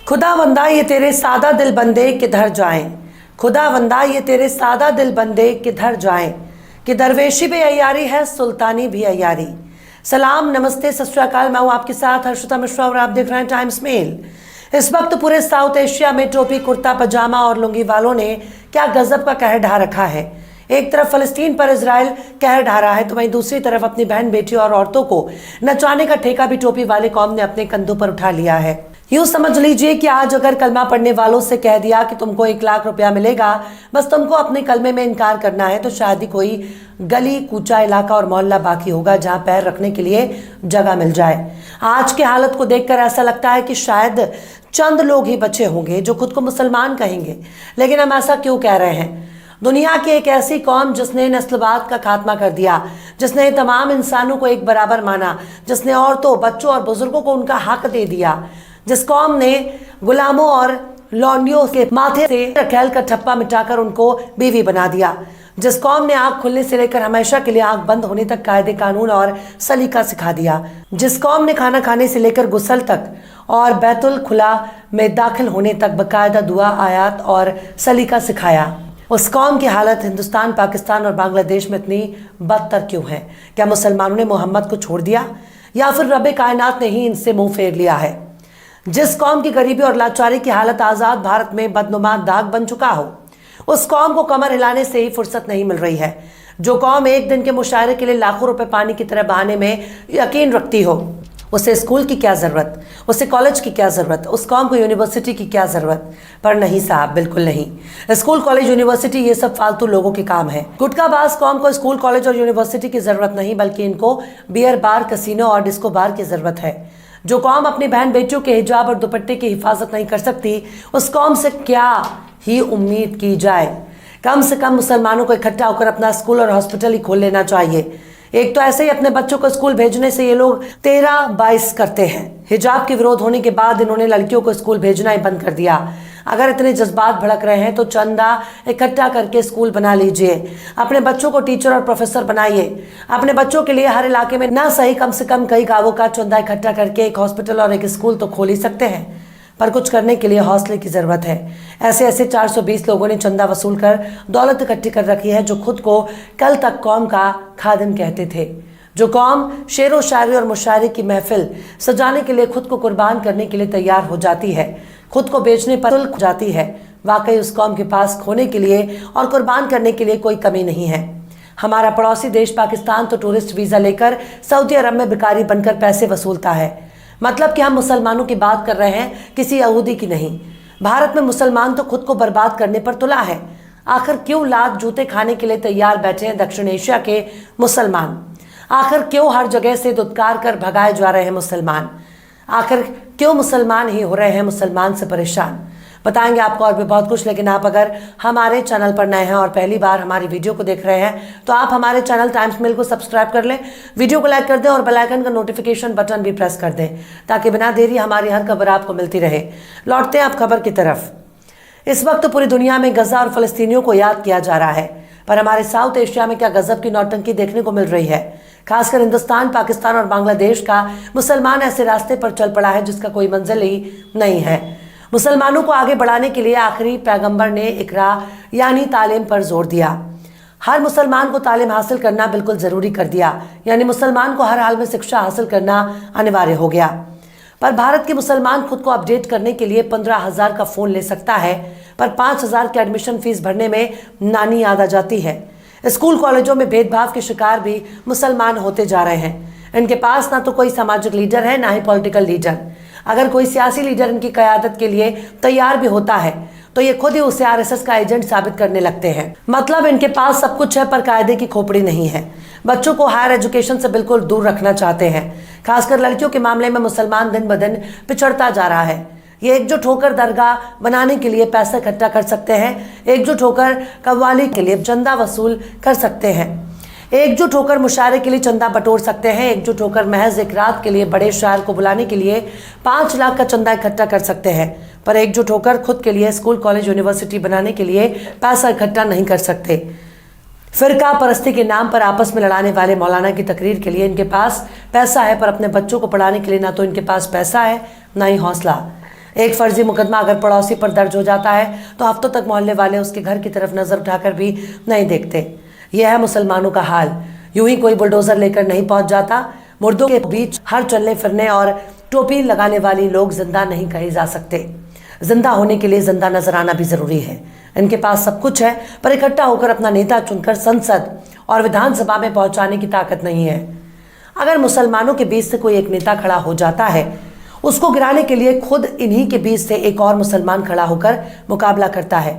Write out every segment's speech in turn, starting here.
खुदावंदा ये तेरे सादा दिल बंदे किधर जाएं, खुदावंदा ये तेरे सादा दिल बंदे किधर जाएं, कि दरवेशी भी अय्यारी है, सुल्तानी भी अय्यारी। सलाम, नमस्ते, सत श्री अकाल। मैं हूँ आपके साथ हर्षिता मिश्रा और आप देख रहे हैं टाइम्स मेल। इस वक्त पूरे साउथ एशिया में टोपी, कुर्ता पजामा और लुंगी वालों ने क्या गजब का कहर ढा रखा है। एक तरफ फलस्तीन पर इजराइल कहर ढा रहा है, तो वहीं दूसरी तरफ अपनी बहन बेटियों और औरतों को नचाने का ठेका भी टोपी वाले कौम ने अपने कंधों पर उठा लिया है। यूं समझ लीजिए कि आज अगर कलमा पढ़ने वालों से कह दिया कि तुमको 1 लाख रुपया मिलेगा, बस तुमको अपने कलमे में इनकार करना है, तो शायद ही कोई गली कूचा इलाका और मोहल्ला बाकी होगा जहां पैर रखने के लिए जगह मिल जाए। आज के हालत को देखकर ऐसा लगता है कि शायद चंद लोग ही बचे होंगे जो खुद को मुसलमान कहेंगे। लेकिन हम ऐसा क्यों कह रहे हैं? दुनिया की एक ऐसी कौम जिसने नस्लवाद का खात्मा कर दिया, जिसने तमाम इंसानों को एक बराबर माना, जिसने औरतों, बच्चों और बुजुर्गों को उनका हक दे दिया, जिस कौम ने गुलामों और लौंडियों के माथे से रखेल का ठप्पा मिटाकर उनको बीवी बना दिया, जिस कौम ने आंख खुलने से लेकर हमेशा के लिए आंख बंद होने तक कायदे कानून और सलीका सिखा दिया, जिस कौम ने खाना खाने से लेकर गुस्ल तक और बैतुल खुला में दाखिल होने तक बाकायदा दुआ, आयात और सलीका सिखाया, उस कौम की हालत हिंदुस्तान, पाकिस्तान और बांग्लादेश में इतनी बदतर क्यों है? क्या मुसलमानों ने मोहम्मद को छोड़ दिया या फिर रब कायनात ने ही इनसे मुंह फेर लिया है? जिस कौम की गरीबी और लाचारी की हालत आज़ाद भारत में बदनुमा दाग बन चुका हो, उस कौम को कमर हिलाने से ही फुर्सत नहीं मिल रही है। जो कौम एक दिन के मुशायरे के लिए लाखों रुपए पानी की तरह बहाने में यकीन रखती हो, उसे स्कूल की क्या ज़रूरत, उसे कॉलेज की क्या ज़रूरत, उस कौम को यूनिवर्सिटी की क्या ज़रूरत? पर नहीं साहब, बिल्कुल नहीं। स्कूल, कॉलेज, यूनिवर्सिटी ये सब फालतू लोगों के काम है। गुटखाबाज कौम को स्कूल, कॉलेज और यूनिवर्सिटी की ज़रूरत नहीं, बल्कि इनको बियर बार, कसिनो और डिस्को बार की ज़रूरत है। जो कौम अपनी बहन बेटियों के हिजाब और दुपट्टे की हिफाजत नहीं कर सकती, उस कौम से क्या ही उम्मीद की जाए? कम से कम मुसलमानों को इकट्ठा होकर अपना स्कूल और हॉस्पिटल ही खोल लेना चाहिए। एक तो ऐसे ही अपने बच्चों को स्कूल भेजने से ये लोग 13-22 करते हैं। हिजाब के विरोध होने के बाद इन्होंने लड़कियों को स्कूल भेजना ही बंद कर दिया। अगर इतने जज्बात भड़क रहे हैं तो चंदा इकट्ठा करके स्कूल बना लीजिए, अपने बच्चों को टीचर और प्रोफेसर बनाइए। अपने बच्चों के लिए हर इलाके में ना सही कम से कम कई गांवों का चंदा इकट्ठा करके एक हॉस्पिटल और एक स्कूल तो खोल ही सकते हैं। पर कुछ करने के लिए हौसले की ज़रूरत है। ऐसे 420 लोगों ने चंदा वसूल कर दौलत इकट्ठी कर रखी है, जो खुद को कल तक कौम का खादिम कहते थे। जो कौम शेरो शायरी और मुशायरे की महफिल सजाने के लिए खुद को कुर्बान करने के लिए तैयार हो जाती है, खुद को बेचने पर तुल जाती है, वाकई उस कौम के पास खोने के लिए और कुर्बान करने के लिए कोई कमी नहीं है। हमारा पड़ोसी देश पाकिस्तान तो टूरिस्ट वीज़ा लेकर सऊदी अरब में भिखारी बनकर पैसे वसूलता है। मतलब कि हम मुसलमानों की बात कर रहे हैं, किसी यहूदी की नहीं। भारत में मुसलमान तो खुद को बर्बाद करने पर तुला है। आखिर क्यों लात जूते खाने के लिए तैयार बैठे हैं दक्षिण एशिया के मुसलमान? आखिर क्यों हर जगह से दुत्कार कर भगाए जा रहे हैं मुसलमान? आखिर क्यों मुसलमान ही हो रहे हैं मुसलमान से परेशान? बताएंगे आपको और भी बहुत कुछ। लेकिन आप अगर हमारे चैनल पर नए हैं और पहली बार हमारी वीडियो को देख रहे हैं, तो आप हमारे चैनल टाइम्स मेल को सब्सक्राइब कर लें, वीडियो को लाइक कर दें और बेल आइकन का नोटिफिकेशन बटन भी प्रेस कर दें, ताकि बिना देरी हमारी हर खबर आपको मिलती रहे। लौटते हैं आप खबर की तरफ। इस वक्त पूरी दुनिया में गजा और फलस्तीनियों को याद किया जा रहा है, पर हमारे साउथ एशिया में क्या गजब की नौटंकी देखने को मिल रही है। खासकर हिंदुस्तान, पाकिस्तान और बांग्लादेश का मुसलमान ऐसे रास्ते पर चल पड़ा है जिसका कोई मंजिल ही नहीं है। मुसलमानों को आगे बढ़ाने के लिए आखिरी पैगंबर ने इकरा यानी तालीम पर जोर दिया। हर मुसलमान को तालीम हासिल करना बिल्कुल ज़रूरी कर दिया, यानी मुसलमान को हर हाल में शिक्षा हासिल करना अनिवार्य हो गया। पर भारत के मुसलमान खुद को अपडेट करने के लिए 15,000 का फ़ोन ले सकता है, पर 5,000 की एडमिशन फीस भरने में नानी याद आ जाती है। स्कूल कॉलेजों में भेदभाव के शिकार भी मुसलमान होते जा रहे हैं। इनके पास ना तो कोई सामाजिक लीडर है, ना ही पॉलिटिकल लीडर। अगर कोई सियासी लीडर इनकी क़यादत के लिए तैयार भी होता है, तो ये खुद ही उसे आरएसएस का एजेंट साबित करने लगते हैं। मतलब इनके पास सब कुछ है, पर कायदे की खोपड़ी नहीं है। बच्चों को हायर एजुकेशन से बिल्कुल दूर रखना चाहते हैं। खासकर लड़कियों के मामले में मुसलमान दिन ब दिन पिछड़ता जा रहा है। ये एकजुट होकर दरगाह बनाने के लिए पैसा इकट्ठा कर सकते हैं, एकजुट होकर कव्वाली के लिए चंदा वसूल कर सकते हैं, एकजुट होकर मुशायरे के लिए चंदा बटोर सकते हैं, एकजुट होकर महज एक रात के लिए बड़े शायर को बुलाने के लिए 5 लाख का चंदा इकट्ठा कर सकते हैं, पर एकजुट होकर खुद के लिए स्कूल, कॉलेज, यूनिवर्सिटी बनाने के लिए पैसा इकट्ठा नहीं कर सकते। फिरका परस्ती के नाम पर आपस में लड़ाने वाले मौलाना की तकरीर के लिए इनके पास पैसा है, पर अपने बच्चों को पढ़ाने के लिए ना तो इनके पास पैसा है, ना ही हौसला। एक फर्जी मुकदमा अगर पड़ोसी पर दर्ज हो जाता है तो हफ्तों तक मोहल्ले वाले उसके घर की तरफ नजर उठाकर भी नहीं देखते। यह है मुसलमानों का हाल। यूं ही कोई बुलडोजर लेकर नहीं पहुंच जाता। मुर्दों के बीच हर चलने फिरने और टोपी लगाने वाली लोग जिंदा नहीं कहे जा सकते। जिंदा होने के लिए जिंदा नजर आना भी जरूरी है। इनके पास सब कुछ है, पर इकट्ठा होकर अपना नेता चुनकर संसद और विधानसभा में पहुंचाने की ताकत नहीं है। अगर मुसलमानों के बीच से कोई एक नेता खड़ा हो जाता है, उसको गिराने के लिए खुद इन्हीं के बीच से एक और मुसलमान खड़ा होकर मुकाबला करता है।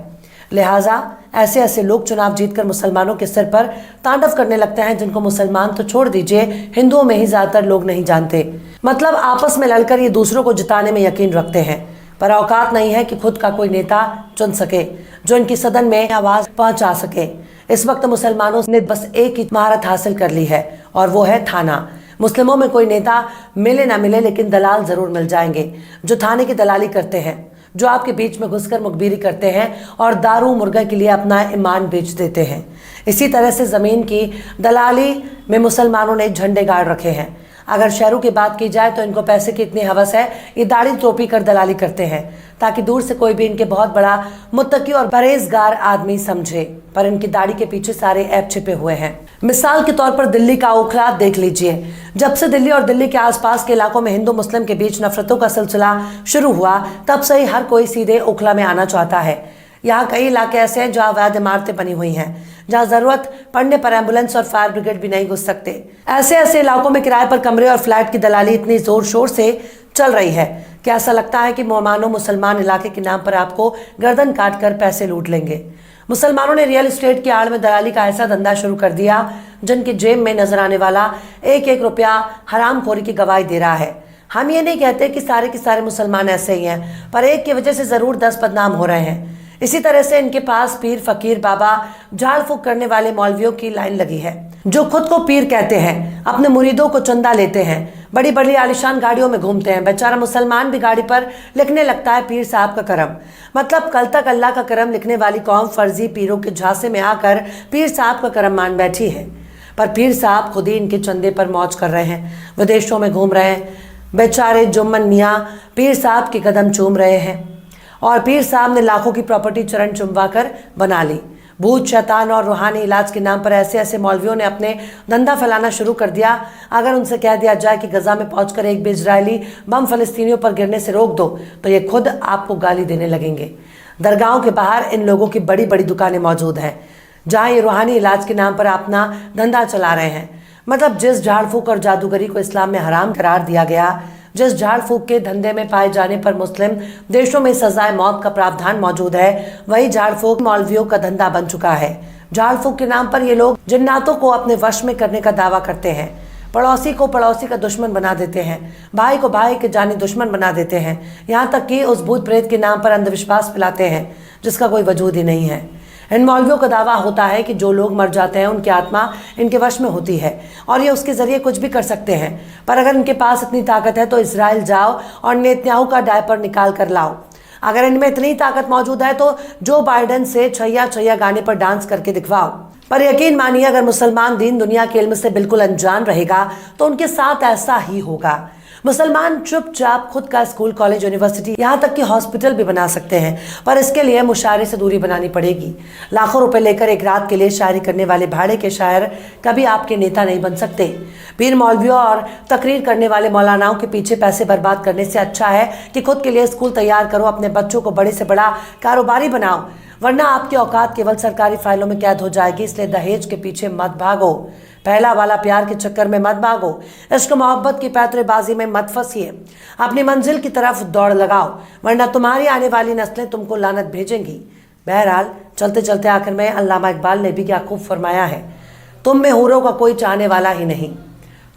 लिहाजा ऐसे ऐसे लोग चुनाव जीतकर मुसलमानों के सिर पर तांडव करने लगते हैं, जिनको मुसलमान तो छोड़ दीजिए, हिंदुओं में ही ज्यादातर लोग नहीं जानते। मतलब आपस में लड़कर ये दूसरों को जिताने में यकीन रखते हैं, पर औकात नहीं है कि खुद का कोई नेता चुन सके जो इनकी सदन में आवाज पहुंचा सके। इस वक्त मुसलमानों ने बस एक ही महारत हासिल कर ली है, और वो है थाना। मुस्लिमों में कोई नेता मिले ना मिले, लेकिन दलाल जरूर मिल जाएंगे जो थाने की दलाली करते हैं, जो आपके बीच में घुसकर मुखबिरी करते हैं और दारू मुर्गा के लिए अपना ईमान बेच देते हैं। इसी तरह से जमीन की दलाली में मुसलमानों ने झंडे गाड़ रखे हैं। अगर शहरों की बात की जाए तो इनको पैसे की इतनी हवस है, ये दाढ़ी टोपी कर दलाली करते हैं ताकि दूर से कोई भी इनके बहुत बड़ा मुत्तकी और परहेजगार आदमी समझे, पर इनकी दाढ़ी के पीछे सारे ऐप छिपे हुए हैं। मिसाल के तौर पर दिल्ली का ओखला देख लीजिए। जब से दिल्ली और दिल्ली के आसपास के इलाकों में हिंदू मुस्लिम के बीच नफरतों का सिलसिला शुरू हुआ, तब से ही हर कोई सीधे ओखला में आना चाहता है। यहाँ कई इलाके ऐसे हैं जहाँ अवैध इमारतें बनी हुई हैं, जहाँ जरूरत पड़ने पर एम्बुलेंस और फायर ब्रिगेड भी नहीं घुस सकते। ऐसे ऐसे इलाकों में किराए पर कमरे और फ्लैट की दलाली इतनी जोर शोर से चल रही है कि ऐसा लगता है कि मानो मुसलमान इलाके के नाम पर आपको गर्दन काट कर पैसे लूट लेंगे। मुसलमानों ने रियल एस्टेट की आड़ में दलाली का ऐसा धंधा शुरू कर दिया, जिनकी जेब में नजर आने वाला एक एक रुपया हरामखोरी की गवाही दे रहा है। हम ये नहीं कहते कि सारे के सारे मुसलमान ऐसे ही हैं, पर एक की वजह से जरूर 10 बदनाम हो रहे हैं। इसी तरह से इनके पास पीर फकीर बाबा झाड़ फूक करने वाले मौलवियों की लाइन लगी है, जो खुद को पीर कहते हैं, अपने मुरीदों को चंदा लेते हैं, बड़ी बड़ी आलिशान गाड़ियों में घूमते हैं। बेचारा मुसलमान भी गाड़ी पर लिखने लगता है पीर साहब का करम। मतलब कल तक अल्लाह का करम लिखने वाली कौम फर्जी पीरों के झांसे में आकर पीर साहब का करम मान बैठी है, पर पीर साहब खुद ही इनके चंदे पर मौज कर रहे हैं, विदेशों में घूम रहे हैं। बेचारे जुम्मन मियाँ पीर साहब के कदम चूम रहे हैं, और पीर साहब ने लाखों की प्रॉपर्टी चरण चुमवा कर बना ली। भूत शैतान और रूहानी इलाज के नाम पर ऐसे ऐसे मौलवियों ने अपने धंधा फैलाना शुरू कर दिया। अगर उनसे कह दिया जाए कि गजा में पहुंचकर एक भी इजरायली बम फलस्तीनियों पर गिरने से रोक दो, तो ये खुद आपको गाली देने लगेंगे। दरगाहों के बाहर इन लोगों की बड़ी बड़ी दुकानें मौजूद हैं, जहाँ ये रूहानी इलाज के नाम पर अपना धंधा चला रहे हैं। मतलब जिस झाड़ फूक और जादूगरी को इस्लाम में हराम करार दिया गया, जिस झाड़ फूक के धंधे में पाए जाने पर मुस्लिम देशों में सजाए मौत का प्रावधान मौजूद है, वही झाड़ फूक मौलवियों का धंधा बन चुका है। झाड़ फूक के नाम पर ये लोग जिन्नातों को अपने वश में करने का दावा करते हैं, पड़ोसी को पड़ोसी का दुश्मन बना देते हैं, भाई को भाई के जानी दुश्मन बना देते हैं, यहाँ तक कि उस भूत प्रेत के नाम पर अंधविश्वास फैलाते हैं जिसका कोई वजूद ही नहीं है। इन मौलवियों का दावा होता है कि जो लोग मर जाते हैं उनकी आत्मा इनके वश में होती है और ये उसके जरिए कुछ भी कर सकते हैं। पर अगर इनके पास इतनी ताकत है तो इजराइल जाओ और नेतन्याहू का डायपर निकाल कर लाओ। अगर इनमें इतनी ताकत मौजूद है तो जो बाइडेन से छैया छैया गाने पर डांस करके दिखवाओ। पर यकीन मानिए, अगर मुसलमान दीन दुनिया के इल्म से बिल्कुल अनजान रहेगा तो उनके साथ ऐसा ही होगा। मुसलमान चुपचाप खुद का स्कूल कॉलेज यूनिवर्सिटी यहाँ तक कि हॉस्पिटल भी बना सकते हैं, पर इसके लिए मुशायरे से दूरी बनानी पड़ेगी। लाखों रुपए लेकर एक रात के लिए शायरी करने वाले भाड़े के शायर कभी आपके नेता नहीं बन सकते। पीर मौलवियों और तकरीर करने वाले मौलानाओं के पीछे पैसे बर्बाद करने से अच्छा है कि खुद के लिए स्कूल तैयार करो, अपने बच्चों को बड़े से बड़ा कारोबारी बनाओ, वरना आपकी औकात केवल सरकारी फाइलों में कैद हो जाएगी। इसलिए दहेज के पीछे मत भागो, पहला वाला प्यार के चक्कर में मत भागो, इश्क मोहब्बत की पैतरेबाजी में मत फंसिए, अपनी मंजिल की तरफ दौड़ लगाओ, वरना तुम्हारी आने वाली नस्लें तुमको लानत भेजेंगी। बहरहाल चलते चलते आखिर में अल्लामा इकबाल ने भी क्या खूब फरमाया है, तुम में हूरों का कोई चाहने वाला ही नहीं,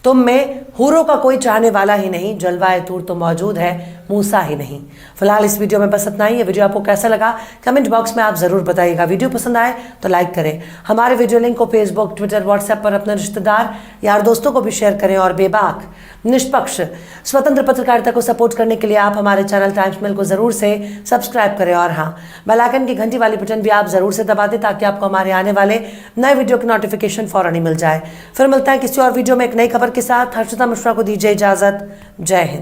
तुम में हूरों का कोई चाहने वाला ही नहीं, जलवाए तूर तो मौजूद है, मूसा ही नहीं। फिलहाल इस वीडियो में बस इतना ही। ये वीडियो आपको कैसा लगा कमेंट बॉक्स में आप जरूर बताइएगा। वीडियो पसंद आए तो लाइक करें, हमारे वीडियो लिंक को फेसबुक ट्विटर व्हाट्सएप पर अपने रिश्तेदार यार दोस्तों को भी शेयर करें, और बेबाक निष्पक्ष स्वतंत्र पत्रकारिता को सपोर्ट करने के लिए आप हमारे चैनल टाइम्स मेल को जरूर से सब्सक्राइब करें, और हाँ, बेल आइकन की घंटी वाली बटन भी आप जरूर से दबा दें ताकि आपको हमारे आने वाले नए वीडियो की नोटिफिकेशन फौरन ही मिल जाए। फिर मिलता है किसी और वीडियो में एक नई खबर के साथ। हर्षिता मिश्रा को दीजिए इजाजत। जय हिंद।